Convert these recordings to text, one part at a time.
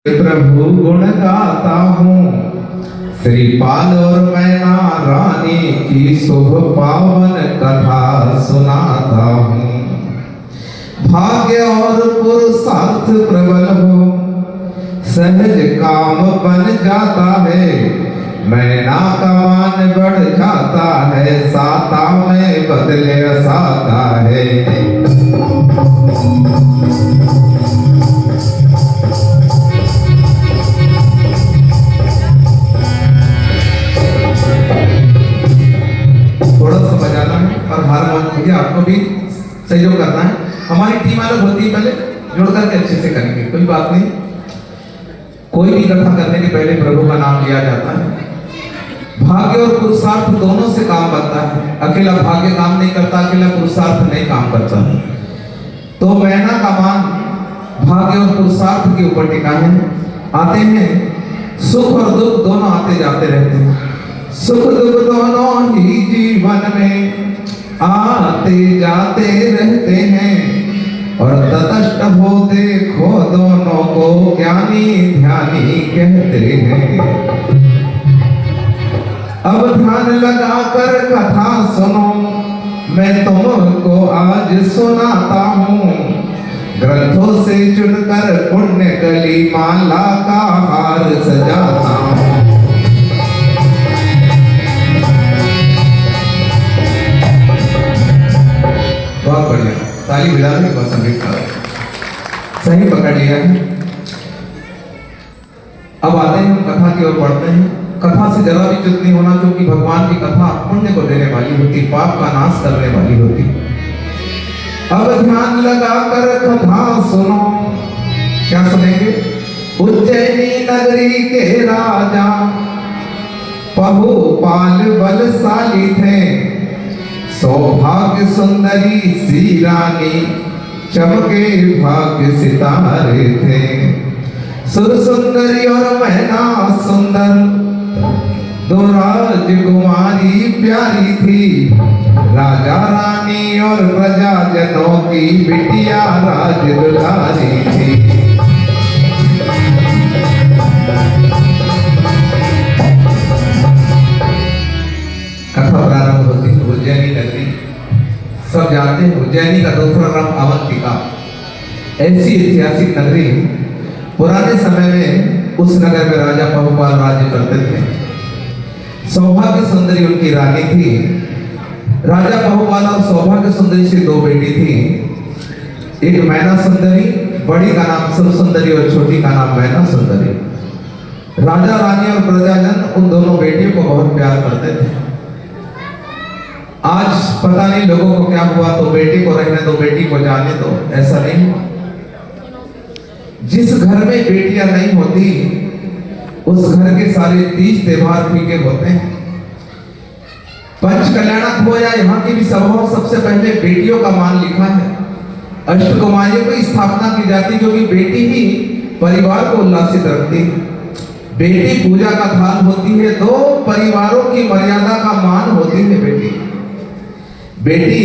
प्रभु गुण गाता हूँ, श्रीपाल और मैना रानी की शुभ पावन कथा सुनाता हूँ। भाग्य और पुरुषार्थ प्रबल हो, सहज काम बन जाता है, मैना का मान बढ़ जाता है, साता में बदले साता है। और हारमोनियम भैया आपको भी सहयोग करना है। हमारी टीम अलग होती है, पहले जुड़ करके अच्छे से करेंगे, कोई बात नहीं। कोई भी कथा करने के पहले प्रभु का नाम लिया जाता है। भाग्य और पुरुषार्थ दोनों से काम बनता है, अकेला भाग्य काम नहीं करता, अकेला पुरुषार्थ नहीं काम करता है। तो मैना का मान भाग्य और पुरुषार्थ के ऊपर टिका है। आते हैं सुख और दुख दोनों आते जाते रहते हैं, सुख दुख दोनों ही जीवन में आते जाते रहते हैं, और तटस्थ हो देखो दोनों को ज्ञानी ध्यानी कहते हैं। अब ध्यान लगाकर कथा सुनो, मैं तुमको आज सुनाता हूँ, ग्रंथों से चुनकर पुण्य कली माला का हार सजाता हूँ। बहुत बढ़िया, ताली बजा रहे, बहुत संगीतकार सही पकड़ लिया है। अब आते हैं हम कथा की ओर बढ़ते हैं। कथा से जरा भी च्युत नहीं होना, क्योंकि भगवान की कथा पुण्य को देने वाली होती, पाप का नाश करने वाली होती। अब ध्यान लगाकर कथा सुनो, क्या सुनेंगे? उज्जैनी नगरी के राजा बहुपाल बलशाली थे, सौभाग्य सुंदरी सी रानी चमके भाग्य सितारे थे। सुर सुंदरी और मैना सुंदर दो राजकुमारी प्यारी थी, राजा रानी और प्रजाजनों की बिटिया राज दुलारी थी। कथा प्रारंभ होती है उज्जैनी नगरी। सब जानते हैं उज्जैनी का दूसरा नाम अवंतिका। ऐसी ऐतिहासिक नगरी, पुराने समय में उस नगर में राजा बहुपाल राज्य करते थे। सौभाग्य सुंदरी उनकी रानी थी। राजा बहुपाल और सौभाग्य सुंदरी से दो बेटी थी, एक मैना सुंदरी, बड़ी का नाम सुर सुंदरी और छोटी का नाम मैना सुंदरी। राजा रानी और प्रजाजन उन दोनों बेटियों को बहुत प्यार करते थे। आज पता नहीं लोगों को क्या हुआ, तो बेटी को रहने दो, बेटी को जाने दो, ऐसा नहीं हुआ। जिस घर में बेटियां नहीं होती, उस घर के सारे तीज त्योहार फीके होते हैं। पंच कल्याणक हो या यहाँ की भी सभा हो, सबसे पहले बेटियों का मान लिखा है। अष्टकुमारियों की स्थापना की जाती, क्योंकि बेटी ही परिवार को उल्लासित रखती है। बेटी पूजा का थाल होती है, तो परिवारों की मर्यादा का मान होती है बेटी। बेटी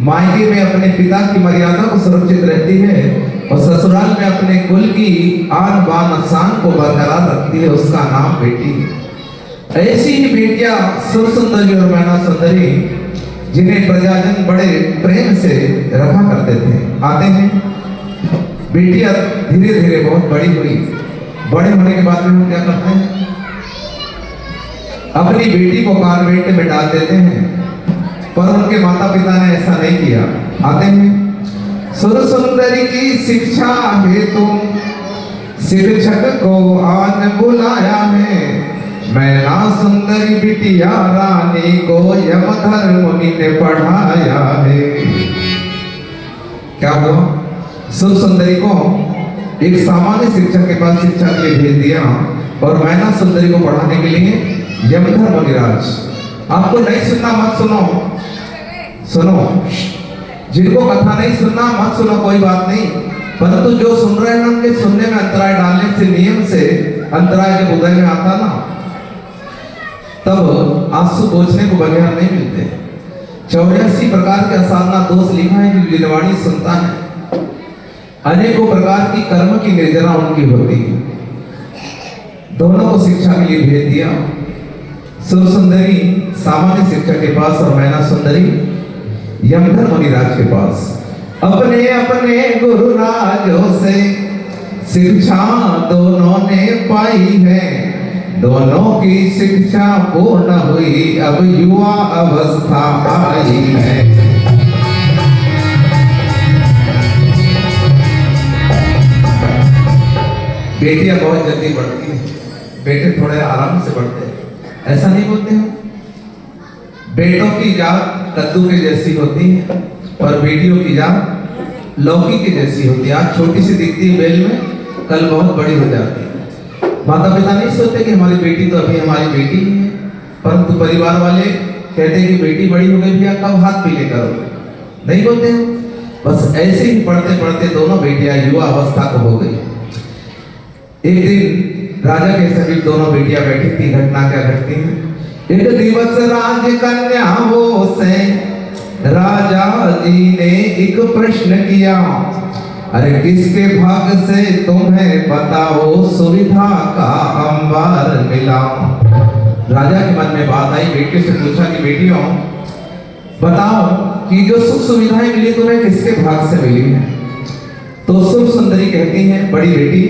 मायके में अपने पिता की मर्यादा को सुरक्षित रहती है, और ससुराल में अपने कुल की आन बान शान को बरकरार रखती है, उसका नाम बेटी है। ऐसी ही बेटियां सुर सुंदरी और मैना सुंदरी, जिन्हें प्रजाजन बड़े प्रेम से रखा करते थे। आते हैं बेटियां धीरे धीरे बहुत बड़ी हुई। बड़े होने के बाद में हम क्या करते हैं? अपनी बेटी को कॉन्वेंट में डाल देते हैं, पर उनके माता पिता ने ऐसा नहीं किया। आते हैं सुर सुंदरी की शिक्षा हेतु शिक्षक को आज बुलाया है, मैना सुंदरी बिटिया रानी को यमधर मुनि ने पढ़ाया है। क्या हुआ? सुर सुंदरी को एक सामान्य शिक्षक के पास शिक्षा के लिए भेज दिया, और मैना सुंदरी को पढ़ाने के लिए यमधर मुनिराज। आपको नहीं सुनना मत सुनो, सुनो। जिनको कथा नहीं सुनना मत सुनो, कोई बात नहीं, परंतु जो सुन रहे हैं उनके सुनने में अंतराय डालने से, नियम से अंतराय जब उदय में आता ना, तब आंसू पोंछने को बगैर नहीं मिलते। 84 प्रकार के असाधना दोष लिखा है कि जिनवाणी सुनता है। अनेकों प्रकार की कर्म की निर्जना उनकी होती है। दोनों को शिक्षा के लिए भेज दिया। सुर सुंदरी सामान्य शिक्षा के पास और मैना सुंदरी यमधर मुनिराज के पास। अपने अपने गुरुराजों से शिक्षा दोनों ने पाई है, दोनों की शिक्षा पूर्ण हुई, अब युवा अवस्था आई है। बेटियां बहुत जल्दी बढ़ती हैं, बेटे थोड़े आराम से बढ़ते हैं, ऐसा नहीं बोलते हो? बेटों की जात कद्दू के जैसी होती है और बेटियों की जात लौकी के जैसी होती है। आज छोटी सी दिखती है बेल में, कल बहुत बड़ी हो जाती है। माता पिता नहीं सोचते कि हमारी बेटी तो अभी हमारी बेटी ही है, परंतु परिवार वाले कहते हैं कि बेटी बड़ी हो गई भैया, कब हाथ पीले करोगे? नहीं बोलते हैं। बस ऐसे ही पढ़ते पढ़ते दोनों बेटियां युवा अवस्था को हो गई। एक दिन राजा के समीप दोनों बेटियां बैठी थी। घटना क्या घटती है? एक दिवस राज कन्या वो से राजा जी ने एक प्रश्न किया, अरे किसके भाग से तुम्हें बताओ सुविधा का अंबार मिला। राजा के मन में बात आई, बेटे से पूछा कि बेटियों बताओ कि जो सुख सुविधाएं मिली तुम्हें किसके भाग से मिली है? तो सुर सुंदरी कहती है, बड़ी बेटी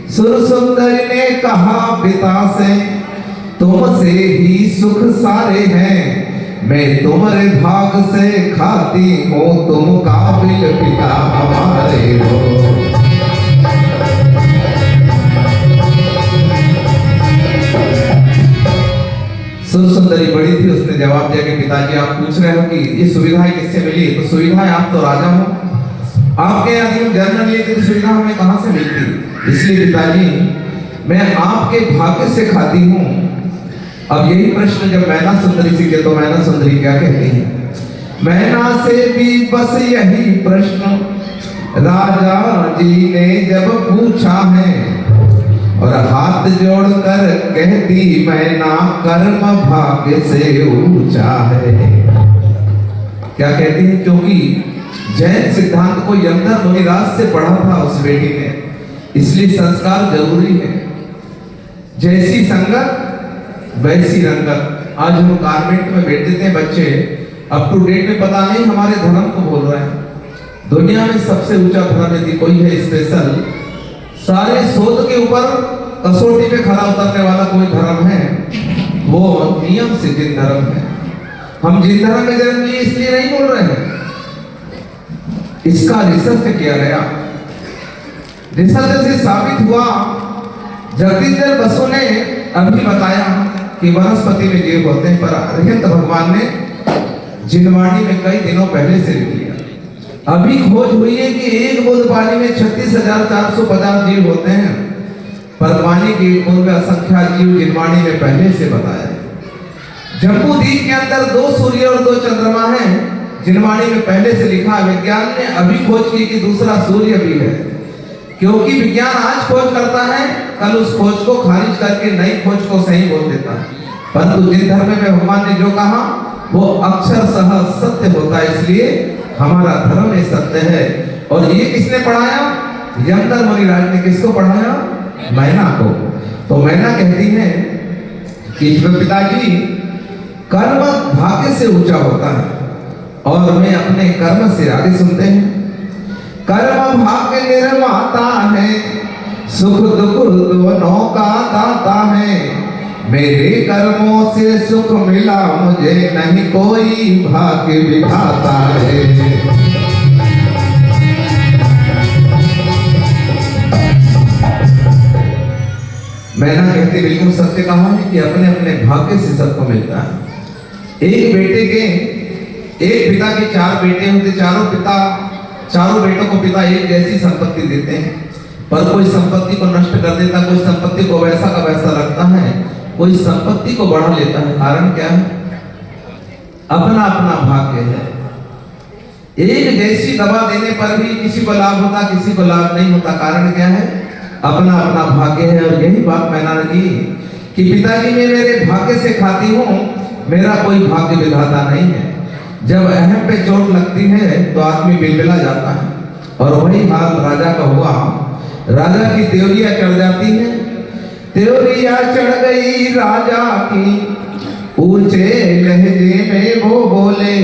सुर सुंदरी ने कहा पिता से, तुमसे ही सुख सारे हैं, मैं तुम्हारे भाग से खाती हूँ, तुम काबिल पिता हमारे हो। सुर सुंदरी बड़ी थी, उसने जवाब दिया कि पिताजी आप पूछ रहे हो कि ये सुविधाएं किससे मिली? तो सुविधाएं आप तो राजा हो, आपके यदि हम जन्म लिए थे तो सुविधा हमें कहां से मिलती? इसलिए पिताजी मैं आपके भाग्य से खाती हूँ। अब यही प्रश्न जब मैना सुंदरी से किया तो मैना सुंदरी क्या कहती है? मैना से भी बस यही प्रश्न राजा जी ने जब पूछा है, और हाथ जोड़कर कहती मैना कर्म भाग्य से ऊंचा है। क्या कहती है? क्योंकि जैन सिद्धांत को यमधर मुनिराज से पढ़ा था उस बेटी ने, इसलिए संस्कार जरूरी है। जैसी संगत वैसी रंगत। आज हम गारमेंट में बैठ देते हैं बच्चे, अप टू डेट में पता नहीं हमारे धर्म को बोल रहे हैं। दुनिया में सबसे ऊंचा धर्म यदि कोई है स्पेशल, सारे शोध के ऊपर कसौटी पे खड़ा उतरने वाला कोई धर्म है, वो नियम से जिन धर्म है। हम जिन धर्म में जन्म लिए इसलिए नहीं बोल रहे हैं, इसका रिसर्च किया गया। रिसर्च से साबित हुआ, जगदीश बसु ने अभी बताया कि वनस्पति में जीव होते हैं, पर अरिहंत भगवान ने जिनवाणी में कई दिनों पहले से लिख लिया। अभी खोज हुई है कि एक बूंद पानी में 36,450 जीव होते हैं, पर पानी की एक बूंद में असंख्यात जीव जिनवाणी में पहले से बताया है। जम्बू द्वीप के अंदर 2 सूर्य और 2 चंद्रमा हैं, जिनवाणी में पहले से लिखा। विज्ञान ने अभी खोज की कि दूसरा सूर्य भी है, क्योंकि विज्ञान आज खोज करता है, कल उस खोज को खारिज करके नई खोज को सही बोल देता है। परंतु जिन धर्म में भगवान ने जो कहा वो अक्षरशः सत्य होता है, इसलिए हमारा धर्म ये सत्य है। और ये किसने पढ़ाया? यमधर मुनिराज ने। किसको पढ़ाया? मैना को। तो मैना कहती है कि पिताजी कर्म भाग्य से ऊंचा होता है, और मैं अपने कर्म से आगे सुनते हैं। कर्म भाग्य निर्माता है, सुख दुख दोनों का दाता है, मेरे कर्मों से सुख मिला मुझे, नहीं कोई भाग्य विधाता है। मैना कहते बिल्कुल सत्य कहा है कि अपने अपने भाग्य से सबको मिलता है। एक बेटे के, एक पिता के 4 बेटे होते, चारों बेटों को पिता एक जैसी संपत्ति देते हैं, पर कोई संपत्ति को नष्ट कर देता, कोई संपत्ति को वैसा का वैसा रखता है, कोई संपत्ति को बढ़ा लेता है। कारण क्या है? अपना अपना भाग्य है। एक जैसी दवा देने पर भी किसी को लाभ होता, किसी को लाभ नहीं होता। कारण क्या है? अपना अपना भाग्य है। और यही बात मैंने की कि पिताजी मैं मेरे भाग्य से खाती हूँ, मेरा कोई भाग्य विधाता नहीं है। जब अहम पे चोट लगती है तो आदमी बिलबिला जाता है, और वही हाल राजा का हुआ। राजा की त्योरिया चढ़ जाती है, त्योरिया चढ़ गई राजा की, ऊंचे लहजे में वो बोले,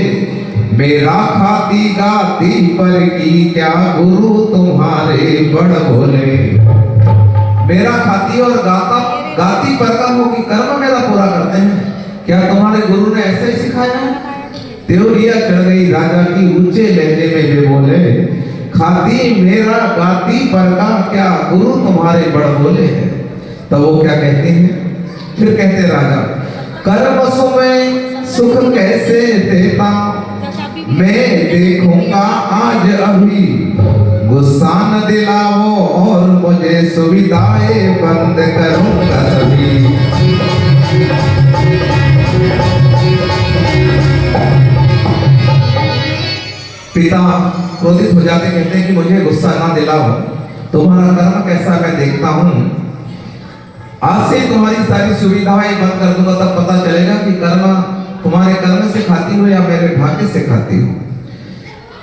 मेरा खाती गाती पर की क्या गुरु तुम्हारे बड़ भोले। मेरा खाती और गाती पर का हो कि कर्म मेरा पूरा करते हैं, क्या तुम्हारे गुरु ने ऐसे ही सिखाया है? त्योरिया चढ़ गई राजा की, ऊंचे लहजे में वे बोले, खाती मेरा गाती पर का क्या गुरु तुम्हारे बड़ भोले हैं। तो वो क्या कहते हैं, फिर कहते राजा, कर्म सुमें सुख कैसे देता मैं देखूंगा आज अभी, गुस्सा न दिलाओ और मुझे सुविधाएं बंद करूंगा सभी। पिता क्रोधित हो जाते, कहते हैं कि मुझे गुस्सा ना दिलाओ, तुम्हारा कर्म कैसा मैं देखता हूं, आज से तुम्हारी सारी सुविधाएं बंद कर दूंगा, तब पता चलेगा कि कर्म तुम्हारे कर्म से खाती हो या मेरे भाग्य से खाती हो।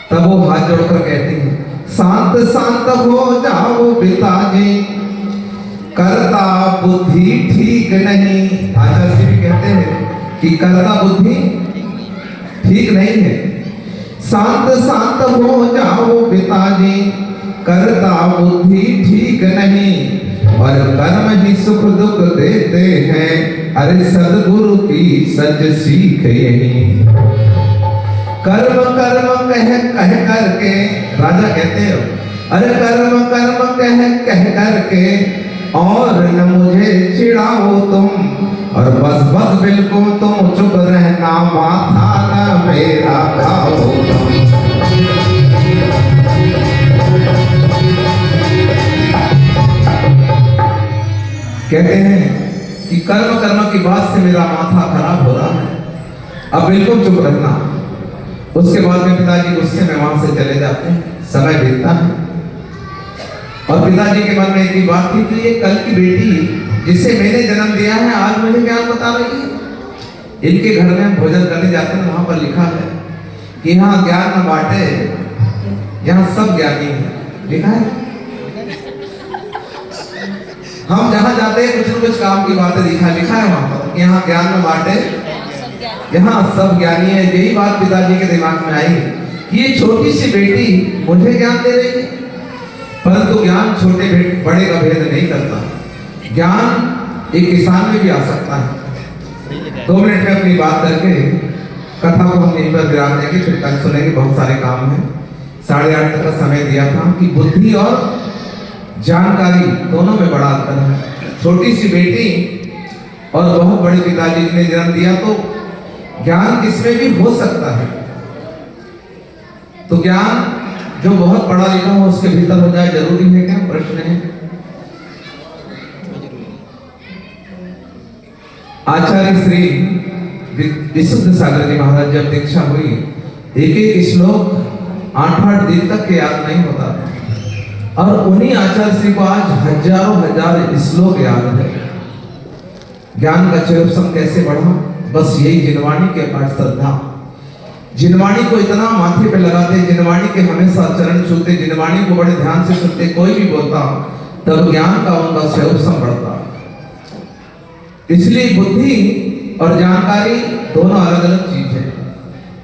तब वो हाथ जोड़कर कहती है, शांत शांत हो जाओ पिताजी, कर्ता बुद्धि ठीक नहीं। आचार्य जी भी कहते हैं कि कर्ता बुद्धि ठीक नहीं है। शांत शांत हो जाओ पिताजी, कर्ता बुद्धि ठीक नहीं, और कर्म ही सुख दुख देते हैं, अरे सदगुरु की सच सीख यही। कर्म कर्म कह करके, राजा कहते हो, अरे कर्म कर्म कह करके और न मुझे चिढ़ाओ तुम, और बस बस बिल्कुल तुम चुप रहना, माथा न मेरा खाओ। कहते हैं कि कर्म की बात से मेरा माथा खराब हो रहा है, अब बिल्कुल चुप रहना। उसके बाद में पिताजी गुस्से में वहां से चले जाते हैं। समय बीतता है और पिताजी के मन में एक ही बात थी कि ये कल की बेटी जिसे मैंने जन्म दिया है आज मुझे ज्ञान बता रही है। इनके घर में हम भोजन करने जाते हैं, वहां पर लिखा है कि यहाँ ज्ञान न बांटे, यहाँ सब ज्ञानी है, लिखा है। हम जहां जाते हैं कुछ न कुछ काम की बातें लिखा है वहां पर, यहाँ ज्ञान न बांटे, यहाँ सब ज्ञानी है। यही बात पिताजी के दिमाग में आई कि ये छोटी सी बेटी मुझे ज्ञान दे रही है, परंतु ज्ञान छोटे बड़े का भेद नहीं करता। ज्ञान एक किसान में भी आ सकता है। 2 मिनट में अपनी बात करके कथा को हम यहीं पर विराम देंगे, फिर कल सुनेंगे, बहुत सारे काम हैं। 8:30 तक का समय दिया था कि बुद्धि और जानकारी दोनों में बड़ा अंतर है। छोटी सी बेटी और बहुत बड़े पिताजी ने जन्म दिया, तो ज्ञान किसमें भी हो सकता है। तो ज्ञान जो बहुत पढ़ा लिखा हो उसके भीतर हो जाए जरूरी है क्या? प्रश्न है। आचार्य श्री विशुद्ध सागर जी महाराज जब दीक्षा हुई, एक एक श्लोक 8-8 दिन तक के याद नहीं होता था, और उन्हीं आचार्य श्री को आज हजारों हजार श्लोक याद है। ज्ञान का चेहरा कैसे बढ़ा? बस यही जिनवाणी के पाठ श्रद्धा। जिनवाणी को इतना माथे पे लगाते, जिनवाणी के हमेशा चरण छूते, जिनवाणी को बड़े ध्यान से सुनते, कोई भी बोलता तब ज्ञान का उनका स्वरूप बढ़ता। इसलिए बुद्धि और जानकारी दोनों अलग अलग चीज है।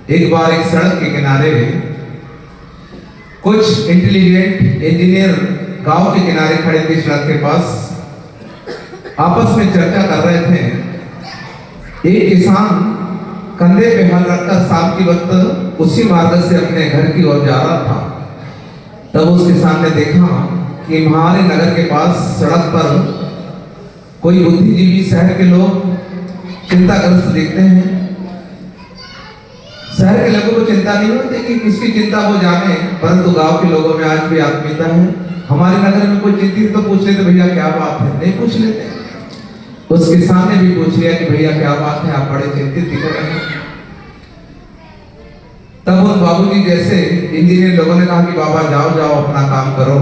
एक बार एक सड़क के किनारे कुछ इंटेलिजेंट इंजीनियर गांव के किनारे खड़े थे, सड़क के पास आपस में चर्चा कर रहे थे। एक किसान कंधे पे हल रखकर शाम की वक्त उसी मार्ग से अपने घर की ओर जा रहा था। तब उस किसान ने देखा कि हमारे नगर के पास सड़क पर कोई बुद्धिजीवी शहर के लोग चिंताग्रस्त दिखते हैं। शहर के लोगों को चिंता नहीं होती कि किसकी चिंता वो जाने, परंतु गांव के लोगों में आज भी आत्मीयता है। हमारे नगर में कोई चिंतित तो पूछ लेते, भैया क्या बात है, नहीं पूछ लेते। उस किसान ने भी पूछ लिया कि भैया क्या बात है, आप बड़े चिंतित दिख रहे हैं। तब उन बाबूजी जैसे इंजीनियर लोगों ने कहा कि बाबा जाओ जाओ अपना काम करो,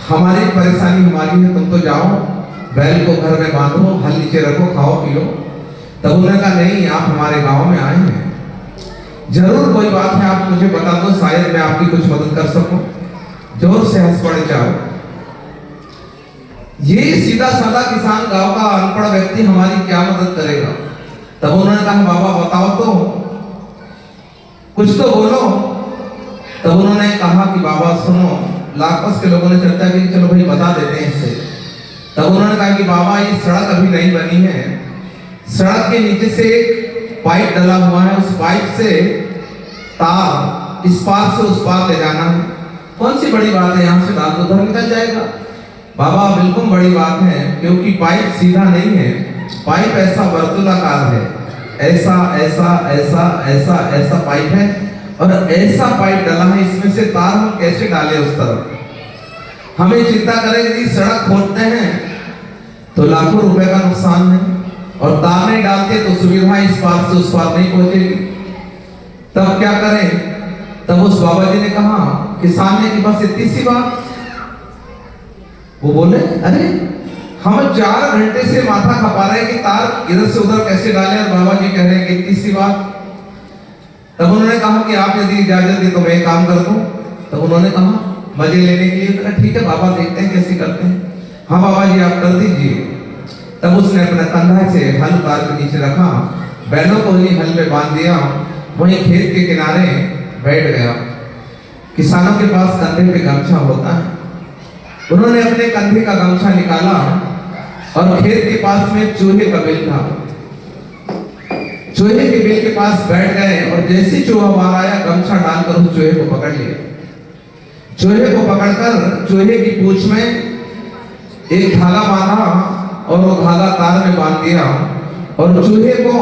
हमारी परेशानी हमारी है, तुम तो जाओ, बैल को घर में बांधो, हल नीचे रखो, खाओ पियो। तब उन्होंने कहा नहीं, आप हमारे गांव में आए हैं, जरूर कोई बात है, आप मुझे बता दो, शायद मैं आपकी कुछ मदद कर सकूं। जोर से हंस पड़े जाओ। ये सीधा साधा किसान, गांव का अनपढ़ व्यक्ति हमारी क्या मदद करेगा? तब उन्होंने कहा बाबा बताओ तो, कुछ तो बोलो। तब उन्होंने कहा कि बाबा सुनो, लाखपस के लोगों ने चर्चा की, चलो भाई बता देते हैं इससे। तब उन्होंने कहा कि बाबा ये सड़क अभी नहीं बनी है, सड़क के नीचे से एक पाइप डला हुआ है, उस पाइप से तार इस पार से उस पार ले जाना है। कौन सी बड़ी बात है, यहाँ से डाल तो उधर निकल जाएगा। बाबा बिल्कुल बड़ी बात है, क्योंकि पाइप सीधा नहीं है, पाइप ऐसा वर्तुलाकार है, ऐसा ऐसा ऐसा ऐसा ऐसा पाइप है, और ऐसा पाइप डाला है, इसमें से तार हम कैसे डालें उस तरफ। हमें चिंता करें यदि सड़क खोदते हैं तो लाखों रुपए का नुकसान है, और तार नहीं डालते तो सुविधा इस पार से उस पार नहीं पहुंचेगी। तब क्या करें? तब उस बाबा जी ने कहा, किसान ने कि बस इतनी सी बात। वो बोले अरे हम 4 घंटे से माथा खपा रहे हैं कि तार इधर से उधर कैसे डालें, और बाबा जी कह रहे हैं कि इतनी सी बात। तब उन्होंने कहा कि आप यदि इजाजत दी तो मैं काम कर दूं। तब उन्होंने कहा मजे लेने के लिए, कहा ठीक है बाबा, देखते हैं कैसे करते हैं। हाँ बाबा जी आप कर दीजिए। तब उसने अपना कंधा से हल तार के नीचे रखा, बैलों को ही हल में बांध दिया, वहीं खेत के किनारे बैठ गया। किसानों के पास कंधे पे गमछा होता है, उन्होंने अपने कंधे का गमछा निकाला और खेत के पास में चूहे का बिल था, चूहे के बिल के पास बैठ गए, और जैसे चूहा बाहर आया गमछा डालकर उस चूहे को पकड़ लिया। चूहे को पकड़कर चूहे की पूंछ में एक धागा बांधा, और वो धागा तार में बांध दिया, और चूहे को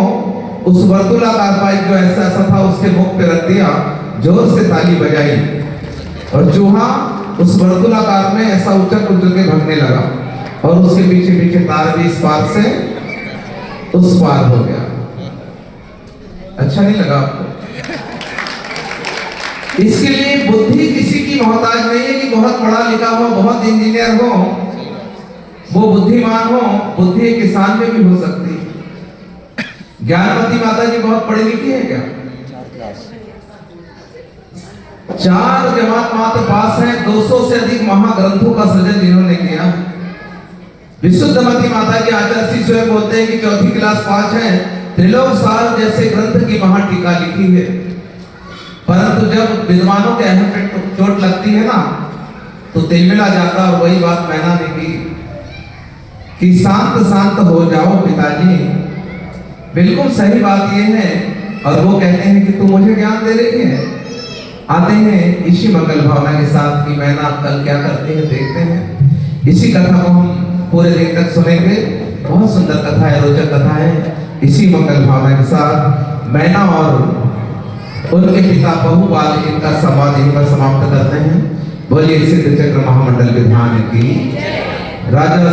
उस वर्तुलाकार पाइप जो ऐसा ऐसा था उसके मुख पे रख दिया, जोर से ताली बजाई, और चूहा उस वर्तुलाकार में ऐसा उछल उछल के भागने लगा, और उसके पीछे पीछे तार भी इस पार से उस पार हो गया। अच्छा नहीं लगा आपको? इसके लिए बुद्धि किसी की मोहताज नहीं है कि बहुत पढ़ा लिखा हो, बहुत इंजीनियर हो, वो बुद्धिमान हो। बुद्धि एक किसान में भी हो सकती है। ज्ञानवती माता जी बहुत पढ़ी लिखी है क्या? 4 जमात मात्र पास हैं, 200 से अधिक महाग्रंथों का सृजन जिन्होंने किया। विशुद्धमती माता की आचार्य स्वयं बोलते हैं कि 4ठी क्लास पास है, त्रिलोक सार जैसे ग्रंथ की महाटीका लिखी है। परंतु जब विद्वानों के अहम पे चोट लगती है ना, तो तिलमिला जाता। और वही बात मैंने ने की कि शांत शांत हो जाओ पिताजी, बिल्कुल सही बात ये है। और वो कहते हैं कि तू मुझे ज्ञान दे रही है। आते हैं इसी मंगल भावना के साथ कि मैना कल क्या करते हैं, देखते हैं। इसी कथा को हम पूरे दिन तक सुनेंगे। बहुत सुंदर कथा है, रोचक कथा है। इसी मंगल भावना के साथ मैना और उनके पिता बहुबाल इनका संवाद यहीं पर समाप्त करते हैं। बोलिए सिद्ध चक्र महामंडल विधान की राजा